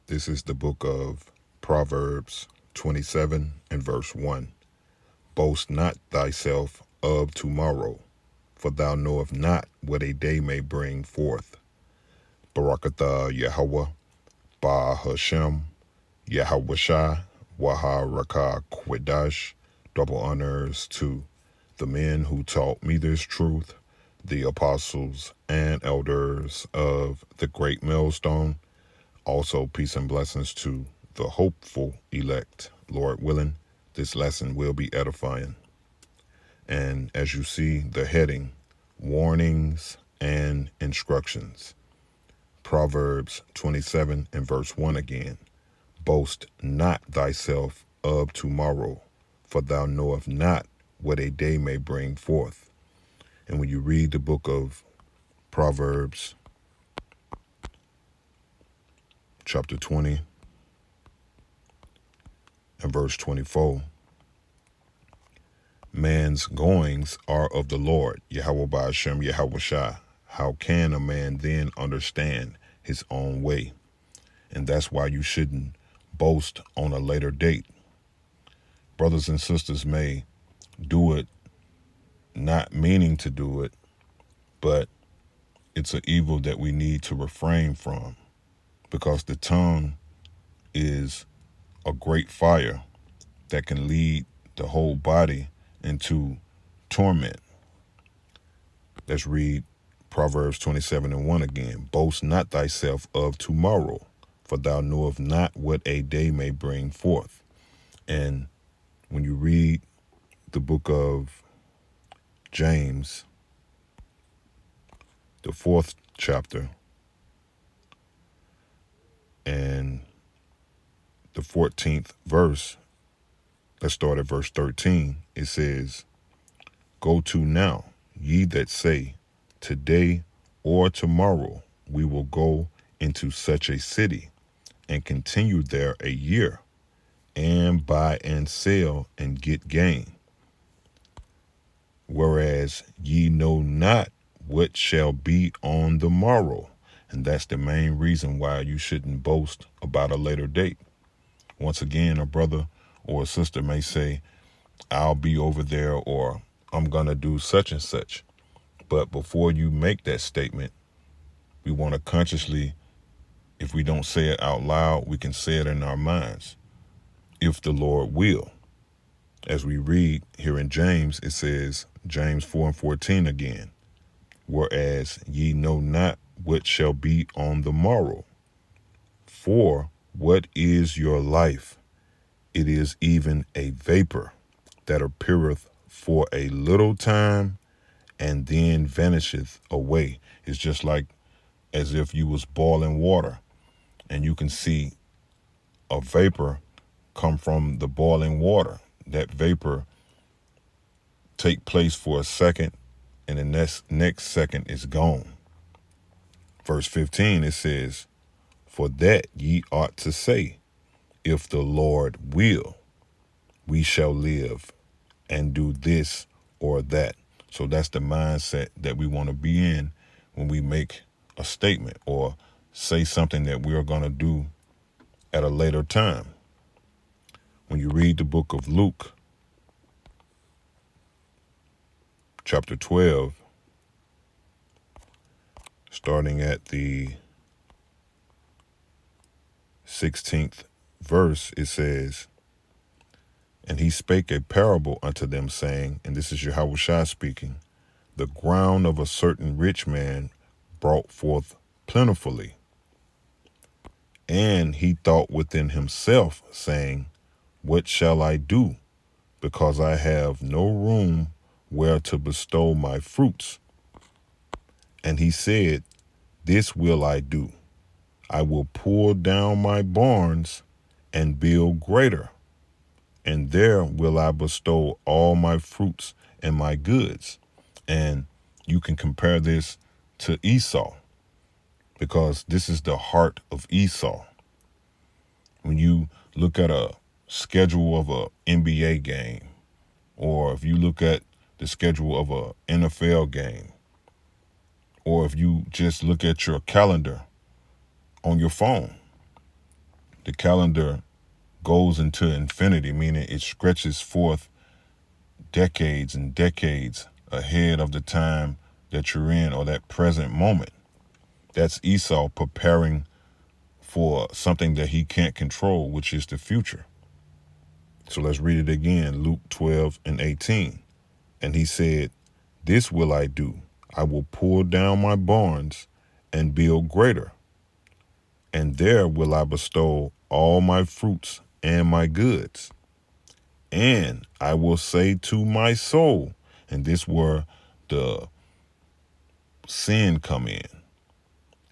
This is the book of Proverbs 27 and verse 1. Boast not thyself of tomorrow, for thou knowest not what a day may bring forth. Barakatah Yahweh, Ba Hashem, Yahweh Shai, Waha Rakah Kwedash. Double honors to the men who taught me this truth, the apostles and elders of the great millstone. Also, peace and blessings to the hopeful elect. Lord willing, this lesson will be edifying. And as you see, the heading, warnings and instructions. Proverbs 27 and verse 1 again. Boast not thyself of tomorrow, for thou knowest not what a day may bring forth. And when you read the book of Proverbs, chapter 20 and verse 24, man's goings are of the Lord, Yahweh by Hashem, Yahweh Shai. How can a man then understand his own way? And that's why you shouldn't boast on a later date. Brothers and sisters may do it not meaning to do it, but it's an evil that we need to refrain from, because the tongue is a great fire that can lead the whole body into torment. Let's read Proverbs 27 and 1 again. Boast not thyself of tomorrow, for thou knowest not what a day may bring forth. And when you read the book of James, the 4th chapter, and the 14th verse, let's start at verse 13. It says, Go to now, ye that say, today or tomorrow we will go into such a city, and continue there a year, and buy and sell and get gain. Whereas ye know not what shall be on the morrow. And that's the main reason why you shouldn't boast about a later date. Once again, a brother or a sister may say, I'll be over there, or I'm going to do such and such. But before you make that statement, we want to consciously, if we don't say it out loud, we can say it in our minds, if the Lord will. As we read here in James, it says, James 4 and 14 again, whereas ye know not what shall be on the morrow. For what is your life? It is even a vapor that appeareth for a little time and then vanisheth away. It's just like as if you was boiling water and you can see a vapor come from the boiling water. That vapor take place for a second, and the next second is gone. Verse 15, it says, For that ye ought to say, if the Lord will, we shall live and do this or that. So that's the mindset that we want to be in when we make a statement or say something that we are going to do at a later time. When you read the book of Luke, chapter 12, starting at the 16th verse, it says, And he spake a parable unto them, saying, and this is Yahweh Shai speaking, the ground of a certain rich man brought forth plentifully. And he thought within himself, saying, What shall I do? Because I have no room where to bestow my fruits. And he said, This will I do. I will pull down my barns and build greater, and there will I bestow all my fruits and my goods. And you can compare this to Esau, because this is the heart of Esau. When you look at a schedule of a NBA game, or if you look at the schedule of a NFL game, or if you just look at your calendar on your phone, the calendar goes into infinity, meaning it stretches forth decades and decades ahead of the time that you're in or that present moment. That's Esau preparing for something that he can't control, which is the future. So let's read it again, Luke 12:18. And he said, "This will I do. I will pull down my barns and build greater. And there will I bestow all my fruits and my goods. And I will say to my soul," and this where the sin come in.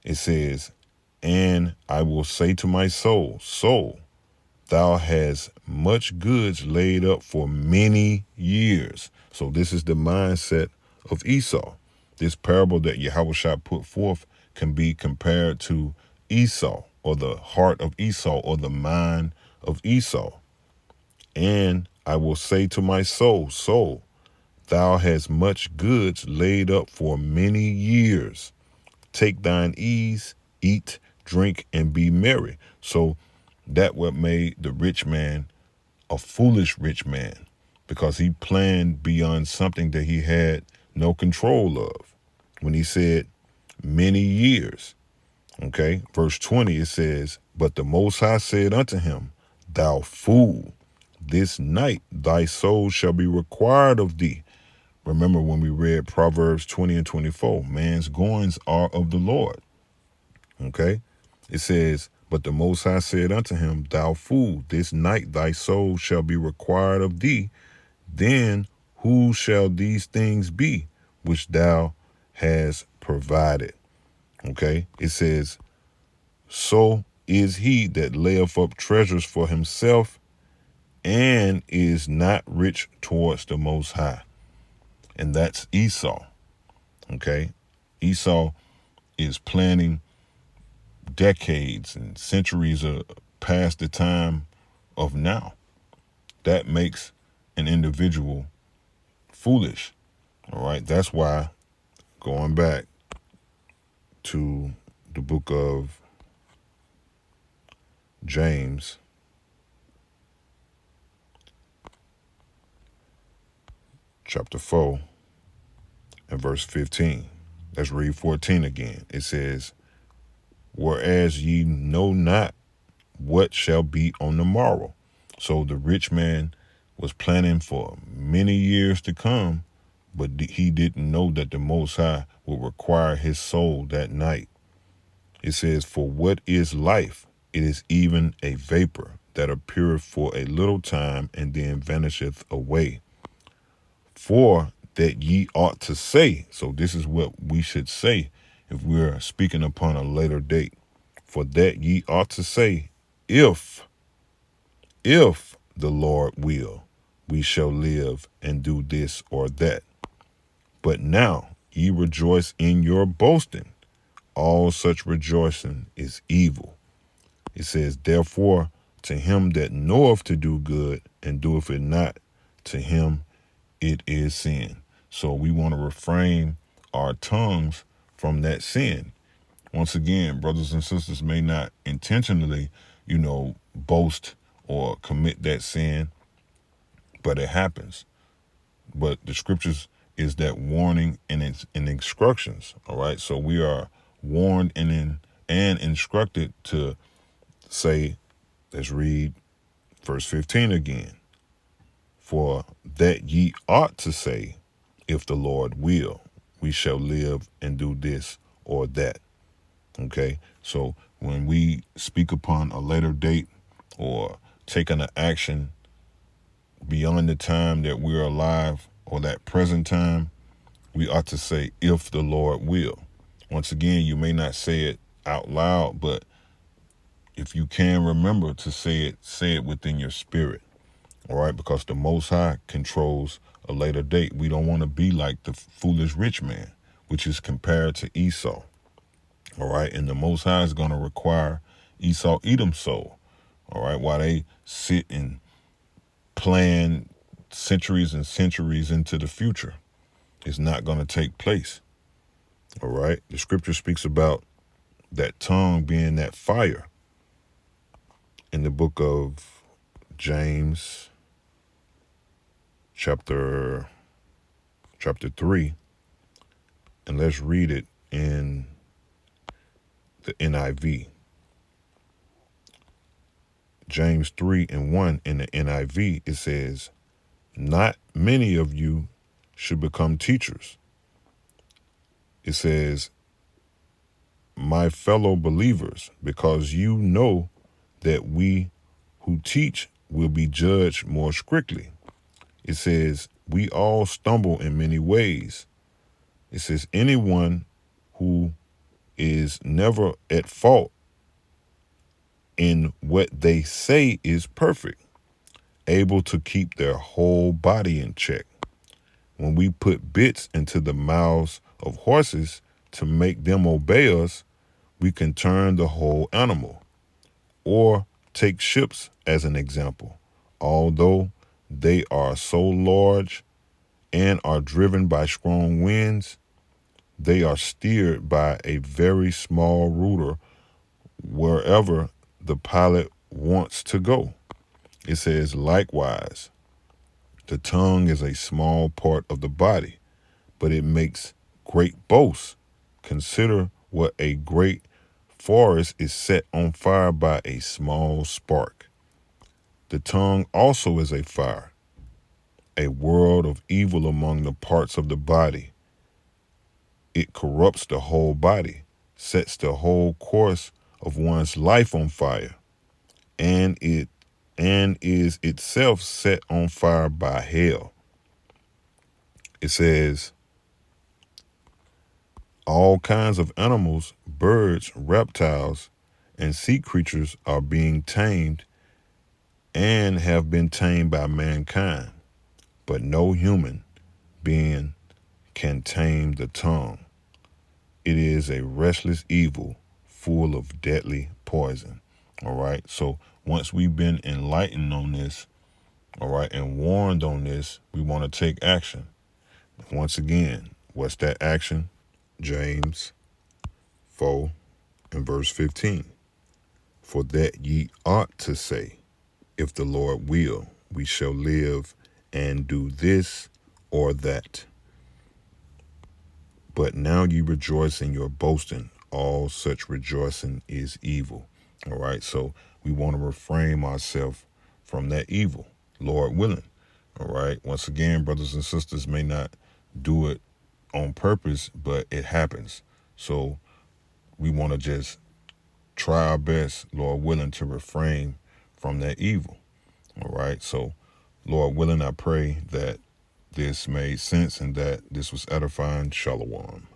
It says, "And I will say to my soul, soul, thou hast much goods laid up for many years." So this is the mindset of Esau. This parable that Yahushua put forth can be compared to Esau, or the heart of Esau, or the mind of Esau. "And I will say to my soul, soul, thou hast much goods laid up for many years. Take thine ease, eat, drink, and be merry." So that what made the rich man a foolish rich man, because he planned beyond something that he had no control of. When he said many years, okay, verse 20, it says, "But the Most High said unto him, Thou fool, this night thy soul shall be required of thee." Remember when we read Proverbs 20 and 24, man's goings are of the Lord. Okay, it says, "But the Most High said unto him, Thou fool, this night thy soul shall be required of thee. Then who shall these things be which thou hast provided?" Okay, it says, "So is he that layeth up treasures for himself and is not rich towards the Most High." And that's Esau. Okay, Esau is planning decades and centuries past the time of now. That makes an individual foolish. All right, that's why, going back to the book of James, chapter 4 and verse 15. Let's read 14 again. It says, "Whereas ye know not what shall be on the morrow." So the rich man was planning for many years to come, but he didn't know that the Most High would require his soul that night. It says, "For what is life? It is even a vapor that appeareth for a little time and then vanisheth away. For that ye ought to say," so this is what we should say if we're speaking upon a later date. "For that ye ought to say, if the Lord will, we shall live and do this or that. But now ye rejoice in your boasting. All such rejoicing is evil." It says, "Therefore, to him that knoweth to do good and doeth it not, to him it is sin." So we want to refrain our tongues from that sin. Once again, brothers and sisters may not intentionally, boast or commit that sin, but it happens. But the scriptures is that warning and instructions. All right. So we are warned and instructed to say, let's read verse 15 again. "For that ye ought to say, if the Lord will, we shall live and do this or that." Okay. So when we speak upon a later date or taking an action beyond the time that we're alive or that present time, we ought to say, "if the Lord will." Once again, you may not say it out loud, but if you can remember to say it within your spirit. All right, because the Most High controls a later date. We don't want to be like the foolish rich man, which is compared to Esau. All right, and the Most High is going to require Esau Edom's soul. All right, while they sit and plan centuries and centuries into the future. It's not going to take place. All right, the scripture speaks about that tongue being that fire. in the book of James, chapter 3, and let's read it in the NIV. James 3:1 in the NIV, it says, "Not many of you should become teachers." It says, "My fellow believers, because you know that we who teach will be judged more strictly." It says, "We all stumble in many ways." It says, "Anyone who is never at fault in what they say is perfect, able to keep their whole body in check. When we put bits into the mouths of horses to make them obey us, we can turn the whole animal. Or take ships as an example. Although they are so large and are driven by strong winds, they are steered by a very small rudder wherever the pilot wants to go." It says, "Likewise, the tongue is a small part of the body, but it makes great boasts. Consider what a great forest is set on fire by a small spark. The tongue also is a fire, a world of evil among the parts of the body. It corrupts the whole body, sets the whole course of one's life on fire, and is itself set on fire by hell." It says, "All kinds of animals, birds, reptiles, and sea creatures are being tamed and have been tamed by mankind, but no human being can tame the tongue. It is a restless evil full of deadly poison." All right. So once we've been enlightened on this, all right, and warned on this, we want to take action. Once again, what's that action? James 4 and verse 15. "For that ye ought to say, if the Lord will, we shall live and do this or that. But now ye rejoice in your boasting. All such rejoicing is evil." All right. So we want to refrain ourselves from that evil, Lord willing. All right. Once again, brothers and sisters may not do it on purpose, but it happens. So we want to just try our best, Lord willing, to refrain from that evil. All right. So, Lord willing, I pray that this made sense and that this was edifying. Shalom.